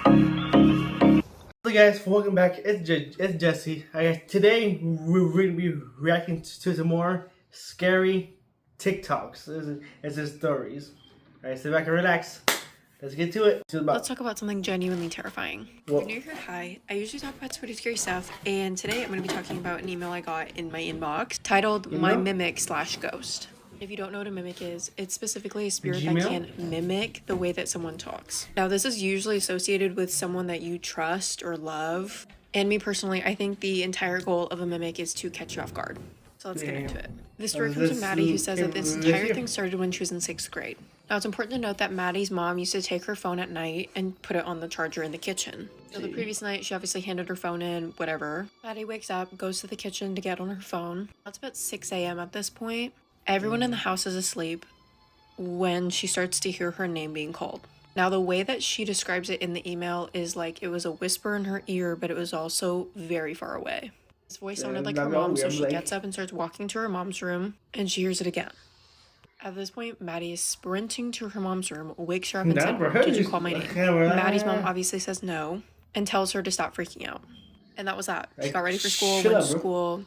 Hey guys, welcome back. It's Jesse. Today we're going to be reacting to some more scary TikToks and stories. Alright, sit back and relax. Let's get to it. Let's talk about something genuinely terrifying. If you're new here, hi. I usually talk about pretty scary stuff, and today I'm going to be talking about an email I got in my inbox titled My Mimic / Ghost. If you don't know what a mimic is, it's specifically a spirit that can mimic the way that someone talks. Now, this is usually associated with someone that you trust or love. And me personally, I think the entire goal of a mimic is to catch you off guard. So let's get into it. This story comes from Maddie, who says that this entire thing started when she was in 6th grade. Now, it's important to note that Maddie's mom used to take her phone at night and put it on the charger in the kitchen. So the previous night, she obviously handed her phone in, whatever. Maddie wakes up, goes to the kitchen to get on her phone. It's about 6 a.m. at this point. Everyone in the house is asleep when she starts to hear her name being called. Now, the way that she describes it in the email is like it was a whisper in her ear, but it was also very far away. This voice sounded like her mom, so she gets up and starts walking to her mom's room, and she hears it again. At this point, Maddie is sprinting to her mom's room, wakes her up and says, "Did you call my name?" Maddie's mom obviously says no, and tells her to stop freaking out. And that was that. She got ready for school, went to school,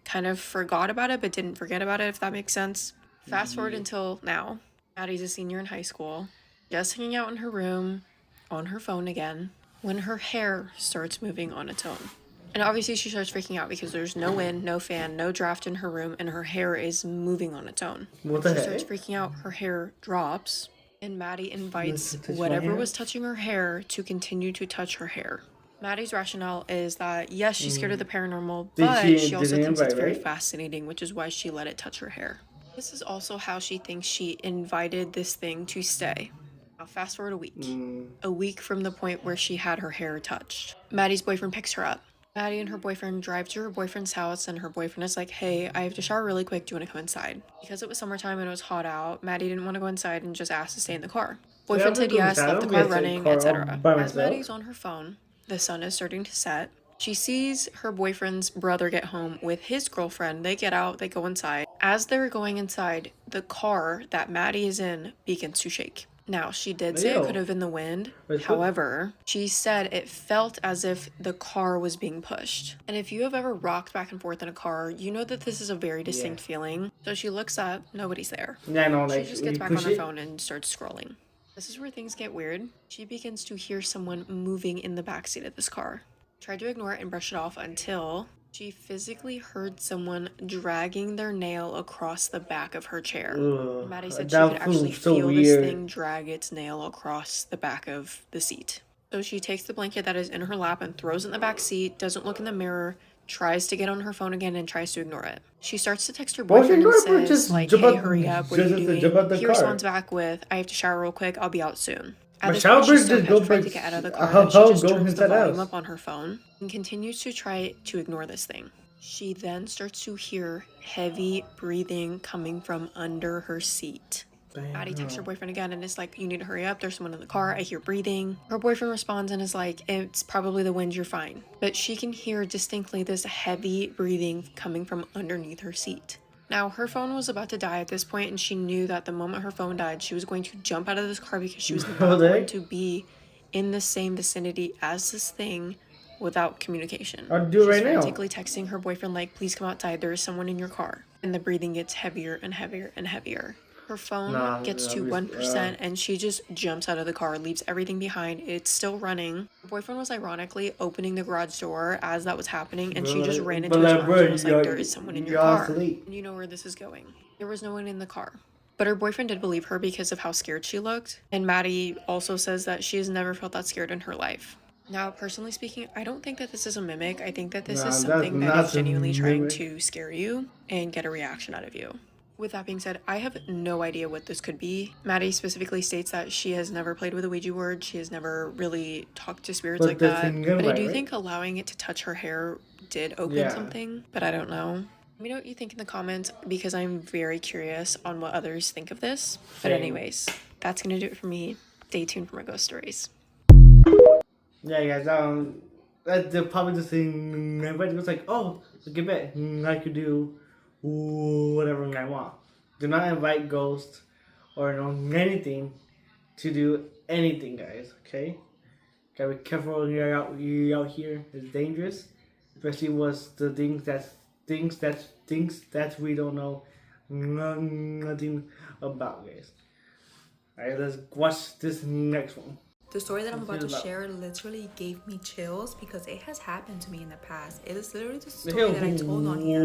kind of forgot about it, but didn't forget about it, if that makes sense. Fast forward until now. Maddie's a senior in high school, just hanging out in her room, on her phone again, when her hair starts moving on its own. And obviously she starts freaking out because there's no wind, no fan, no draft in her room, and her hair is moving on its own. What the heck? She starts freaking out, her hair drops, and Maddie invites whatever was touching her hair to continue to touch her hair. Maddie's rationale is that, yes, she's scared of the paranormal, but she also thinks it's very fascinating, which is why she let it touch her hair. This is also how she thinks she invited this thing to stay. Now, fast forward a week. A week from the point where she had her hair touched. Maddie's boyfriend picks her up. Maddie and her boyfriend drive to her boyfriend's house, and her boyfriend is like, "Hey, I have to shower really quick. Do you want to come inside?" Because it was summertime and it was hot out, Maddie didn't want to go inside and just asked to stay in the car. Boyfriend said yes, left the car running, etc. As Maddie's on her phone, the sun is starting to set. She sees her boyfriend's brother get home with his girlfriend. They get out, they go inside. As they're going inside, the car that Maddie is in begins to shake. Now, she did say it could have been the wind. However, she said it felt as if the car was being pushed. And if you have ever rocked back and forth in a car, you know that this is a very distinct feeling. So she looks up, nobody's there. She just gets back on her phone and starts scrolling. This is where things get weird. She begins to hear someone moving in the backseat of this car. Tried to ignore it and brush it off until she physically heard someone dragging their nail across the back of her chair. Maddie said she could actually feel this thing drag its nail across the back of the seat. So she takes the blanket that is in her lap and throws it in the back seat, doesn't look in the mirror, tries to get on her phone again and tries to ignore it. She starts to text her boyfriend and says, like, "Hey, hurry up, what are you doing?" He responds back with, "I have to shower real quick, I'll be out soon." At this point, she's so petrified to get out of the car that she just turns the volume up on her phone and continues to try to ignore this thing. She then starts to hear heavy breathing coming from under her seat. Maddie texts her boyfriend again and is like, "You need to hurry up, there's someone in the car, I hear breathing." Her boyfriend responds and is like, "It's probably the wind, you're fine." But she can hear distinctly this heavy breathing coming from underneath her seat. Now, her phone was about to die at this point, and she knew that the moment her phone died, she was going to jump out of this car because she was not going to be in the same vicinity as this thing without communication. She's frantically texting her boyfriend like, "Please come outside, there is someone in your car." And the breathing gets heavier and heavier and heavier. Her phone gets to 1% and she just jumps out of the car, leaves everything behind. It's still running. Her boyfriend was ironically opening the garage door as that was happening, and she just ran into his arms and was like, "There is someone in your car." And you know where this is going. There was no one in the car. But her boyfriend did believe her because of how scared she looked. And Maddie also says that she has never felt that scared in her life. Now, personally speaking, I don't think that this is a mimic. I think that this is something that is genuinely trying to scare you and get a reaction out of you. With that being said, I have no idea what this could be. Maddie specifically states that she has never played with a Ouija board. She has never really talked to spirits like that. But I do think allowing it to touch her hair did open something, but I don't know. Let me know what you think in the comments because I'm very curious on what others think of this. But anyways, that's going to do it for me. Stay tuned for my ghost stories. Yeah, guys, that's probably the thing. Everybody was like, "Oh, look at that, I could do whatever I want." Do not invite ghosts or anything to do anything, guys. Okay? Gotta be careful when you're out here. It's dangerous, especially with the things that we don't know nothing about, guys. Alright, let's watch this next one. The story that I'm about to share literally gave me chills because it has happened to me in the past. It is literally the story that I told on here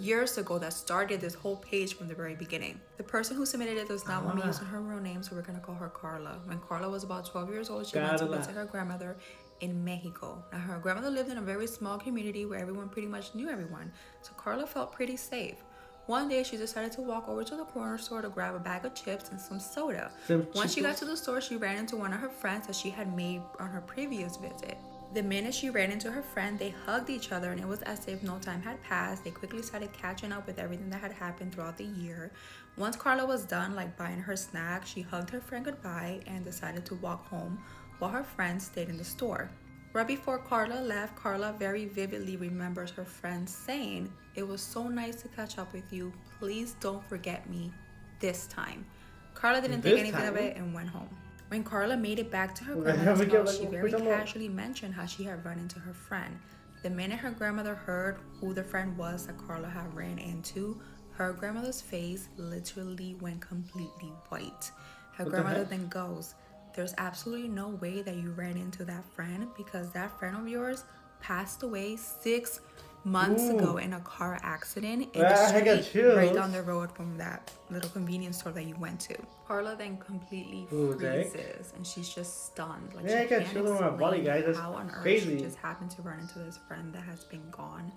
years ago that started this whole page from the very beginning. The person who submitted it does not want me using her real name, so we're gonna call her Carla. When Carla was about 12 years old, she went to visit her grandmother in Mexico. Now, her grandmother lived in a very small community where everyone pretty much knew everyone, so Carla felt pretty safe. One day, she decided to walk over to the corner store to grab a bag of chips and some soda. Once she got to the store, she ran into one of her friends that she had made on her previous visit. The minute she ran into her friend, they hugged each other, and it was as if no time had passed. They quickly started catching up with everything that had happened throughout the year. Once Carla was done, like buying her snack, she hugged her friend goodbye and decided to walk home while her friend stayed in the store. Right before Carla left, Carla very vividly remembers her friend saying, "It was so nice to catch up with you. Please don't forget me this time." Carla didn't think anything of it and went home. When Carla made it back to her grandmother's house, she very casually mentioned how she had run into her friend. The minute her grandmother heard who the friend was that Carla had ran into, her grandmother's face literally went completely white. Her grandmother then goes, "There's absolutely no way that you ran into that friend because that friend of yours passed away 6 months ago in a car accident in the street right down the road from that little convenience store that you went to." Carla then completely freezes and she's just stunned. Like, she can't explain how on earth she just happened to run into this friend that has been gone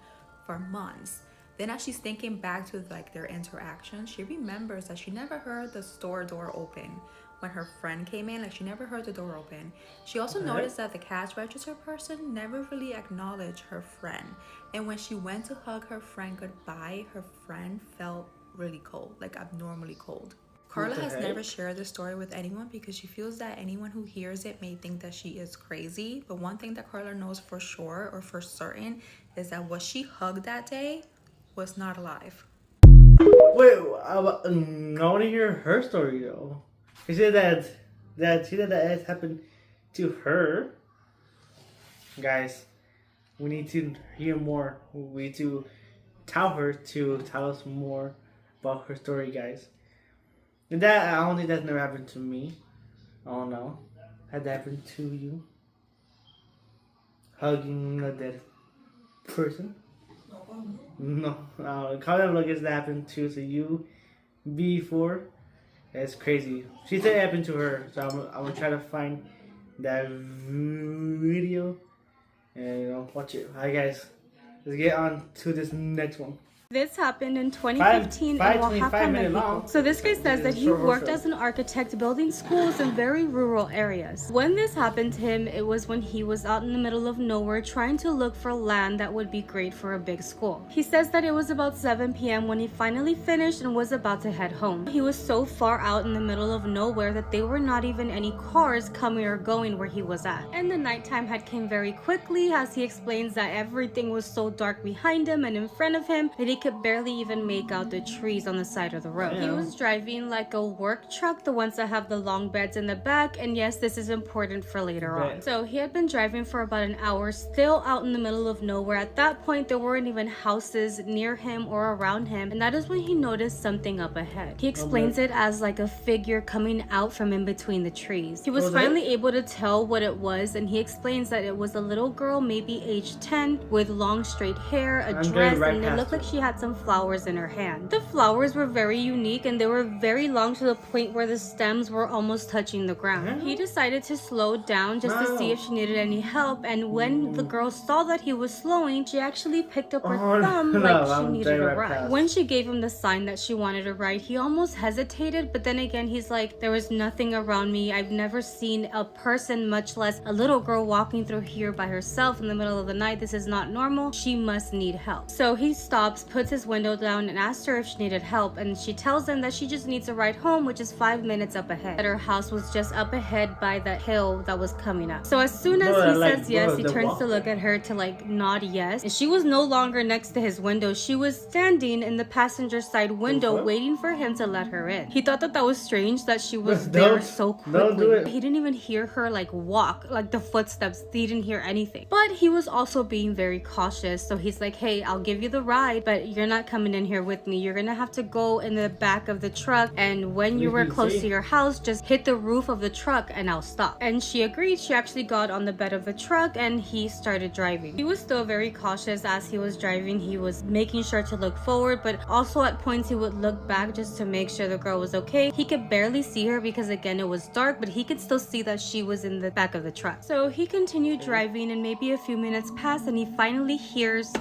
for months. Then as she's thinking back to like their interaction, she remembers that she never heard the store door open when her friend came in. Like, she never heard the door open. She also noticed that the cash register person never really acknowledged her friend. And when she went to hug her friend goodbye, her friend felt really cold, like abnormally cold. Carla has never shared this story with anyone because she feels that anyone who hears it may think that she is crazy. But one thing that Carla knows for sure or for certain is that what she hugged that day was not alive. Wait, I want to hear her story though. She said that it happened to her. Guys, we need to hear more. We need to tell her to tell us more about her story, guys. And that, I don't think that's never happened to me. I don't know. Had that happened to you? Hugging a dead person? No. Comment like it's happened to you before. It's crazy. She said it happened to her, so I'm gonna try to find that video and watch it. Alright, guys, let's get on to this next one. This happened in 2015 in Oaxaca, Mexico. So this guy says that he worked as an architect building schools in very rural areas. When this happened to him, it was when he was out in the middle of nowhere trying to look for land that would be great for a big school. He says that it was about 7 p.m. when he finally finished and was about to head home. He was so far out in the middle of nowhere that there were not even any cars coming or going where he was at. And the nighttime had came very quickly, as he explains that everything was so dark behind him and in front of him that he could barely even make out the trees on the side of the road. He was driving like a work truck, the ones that have the long beds in the back, and yes, this is important for later on. So he had been driving for about an hour, still out in the middle of nowhere. At that point, there weren't even houses near him or around him, and that is when he noticed something up ahead. He explains it as like a figure coming out from in between the trees. He was finally able to tell what it was, and he explains that it was a little girl, maybe age 10, with long straight hair, a dress, and it looked like she had some flowers in her hand. The flowers were very unique and they were very long to the point where the stems were almost touching the ground. He decided to slow down just to see if she needed any help, and when the girl saw that he was slowing, she actually picked up her thumb like she needed a ride. When she gave him the sign that she wanted a ride, he almost hesitated, but then again he's like, there was nothing around me. I've never seen a person, much less a little girl, walking through here by herself in the middle of the night. This is not normal. She must need help. So he stops, puts puts his window down and asks her if she needed help, and she tells him that she just needs a ride home, which is 5 minutes up ahead. That her house was just up ahead by the hill that was coming up. So as soon as he says yes, he turns to look at her to like nod yes, and she was no longer next to his window. She was standing in the passenger side window waiting for him to let her in. He thought that that was strange that she was there so quickly. He didn't even hear her like walk, like the footsteps. He didn't hear anything. But he was also being very cautious, so he's like, hey, I'll give you the ride, but you're not coming in here with me. You're gonna have to go in the back of the truck, and when you were close to your house, just hit the roof of the truck and I'll stop. And she agreed. She actually got on the bed of the truck and he started driving. He was still very cautious as he was driving. He was making sure to look forward, but also at points he would look back just to make sure the girl was okay. He could barely see her because again it was dark, but he could still see that she was in the back of the truck. So he continued driving, and maybe a few minutes passed and he finally hears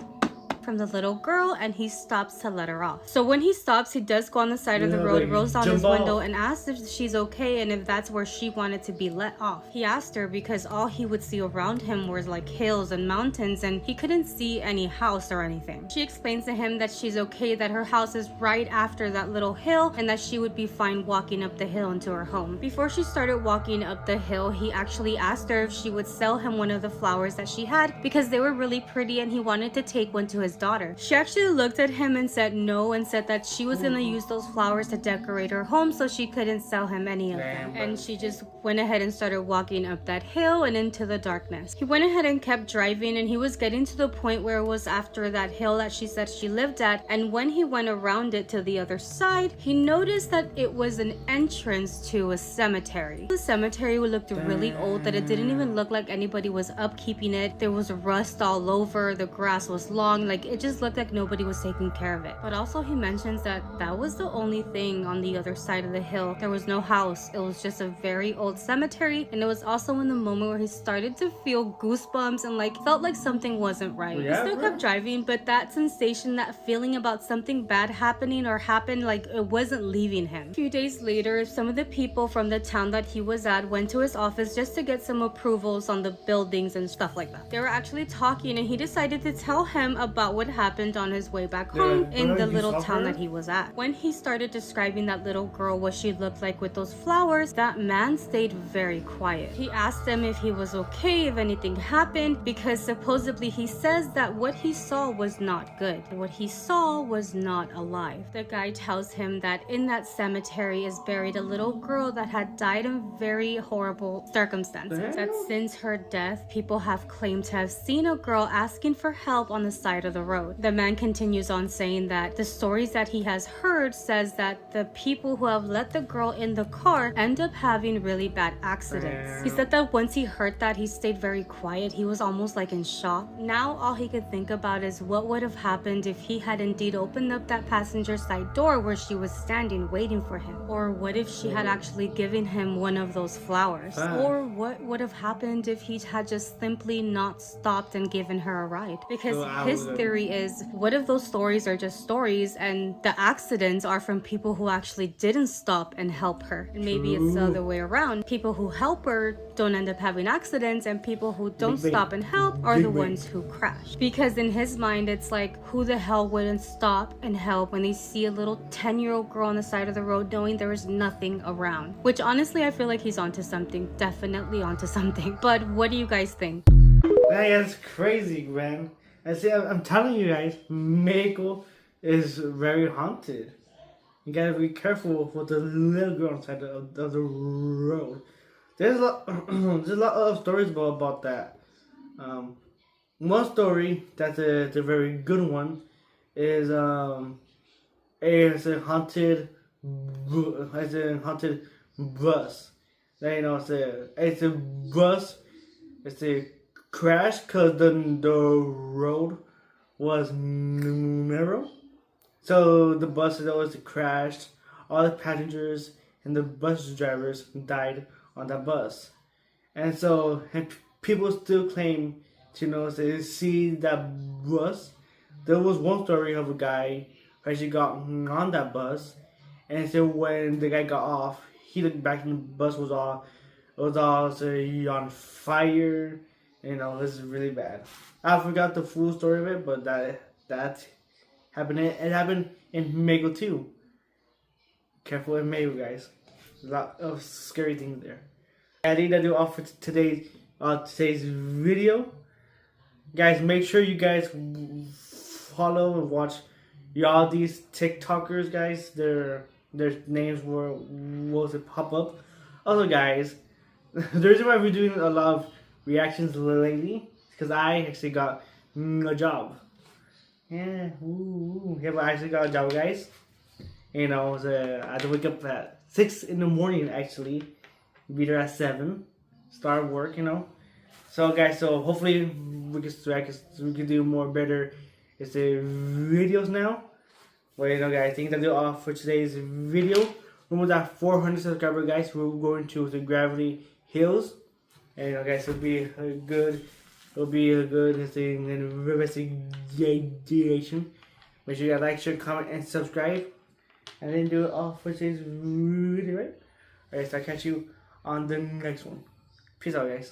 from the little girl, and he stops to let her off. So when he stops, he does go on the side of the road, rolls down his window and asks if she's okay and if that's where she wanted to be let off. He asked her because all he would see around him was like hills and mountains, and he couldn't see any house or anything. She explains to him that she's okay, that her house is right after that little hill, and that she would be fine walking up the hill into her home. Before she started walking up the hill, he actually asked her if she would sell him one of the flowers that she had because they were really pretty and he wanted to take one to his daughter. She actually looked at him and said no, and said that she was gonna use those flowers to decorate her home, so she couldn't sell him any of them. And she just went ahead and started walking up that hill and into the darkness. He went ahead and kept driving, and he was getting to the point where it was after that hill that she said she lived at, and when he went around it to the other side, he noticed that it was an entrance to a cemetery. The cemetery looked really old, that it didn't even look like anybody was upkeeping it. There was rust all over, the grass was long, like it just looked like nobody was taking care of it. But also he mentions that that was the only thing on the other side of the hill. There was no house. It was just a very old cemetery, and it was also in the moment where he started to feel goosebumps and like felt like something wasn't right. He still kept driving, but that sensation, that feeling about something bad happening or happened, like it wasn't leaving him. A few days later, some of the people from the town that he was at went to his office just to get some approvals on the buildings and stuff like that. They were actually talking, and he decided to tell him about what happened on his way back home in the little town that he was at. When he started describing that little girl, what she looked like with those flowers, that man stayed very quiet. He asked him if he was okay, if anything happened, because supposedly he says that what he saw was not good. What he saw was not alive. The guy tells him that in that cemetery is buried a little girl that had died in very horrible circumstances. That since her death, people have claimed to have seen a girl asking for help on the side of the road. The man continues on saying that the stories that he has heard says that the people who have let the girl in the car end up having really bad accidents. He said that once he heard that, he stayed very quiet. He was almost like in shock. Now all he could think about is what would have happened if he had indeed opened up that passenger side door where she was standing waiting for him. Or what if she had actually given him one of those flowers? Or what would have happened if he had just simply not stopped and given her a ride? Because his theory is, what if those stories are just stories and the accidents are from people who actually didn't stop and help her? And maybe it's the other way around. People who help her don't end up having accidents, and people who don't stop and help are the ones who crash. Because in his mind, it's like, who the hell wouldn't stop and help when they see a little 10-year-old girl on the side of the road knowing there is nothing around? Which honestly, I feel like he's onto something. Definitely onto something. But what do you guys think? That's crazy, man. I'm telling you guys, Mexico is very haunted. You gotta be careful with the little girl on the side of the road. There's a lot of stories about that. One story that's a very good one is a haunted bus. You know, it's a bus. It's a crash because the road was narrow. So the bus that was crashed. All the passengers and the bus drivers died on that bus. And so people still claim to see that bus. There was one story of a guy who actually got on that bus, and so when the guy got off, he looked back and the bus was all on fire. This is really bad. I forgot the full story of it, but that It happened in Mego too. Careful in Mego, guys. A lot of scary things there. I think that do all for today's video. Guys, make sure you guys follow and watch all these TikTokers, guys. Their names will pop up. Also, guys, the reason why we're doing a lot of reactions lately is because I actually got a job. Yeah, I actually got a job, guys. You know, I had to wake up at 6 in the morning, actually. Be there at 7. Start work, you know. So, guys, hopefully we can do more better videos now. Well, you know, guys, I think that'll do all for today's video. Remember that 400 subscribers, guys. We're going to the Gravity Hills. And, you know, guys, it'll be a good investigation. Make sure you guys like, share, comment, and subscribe. And then do it all for today's video, right? Alright, so I'll catch you on the next one. Peace out, guys.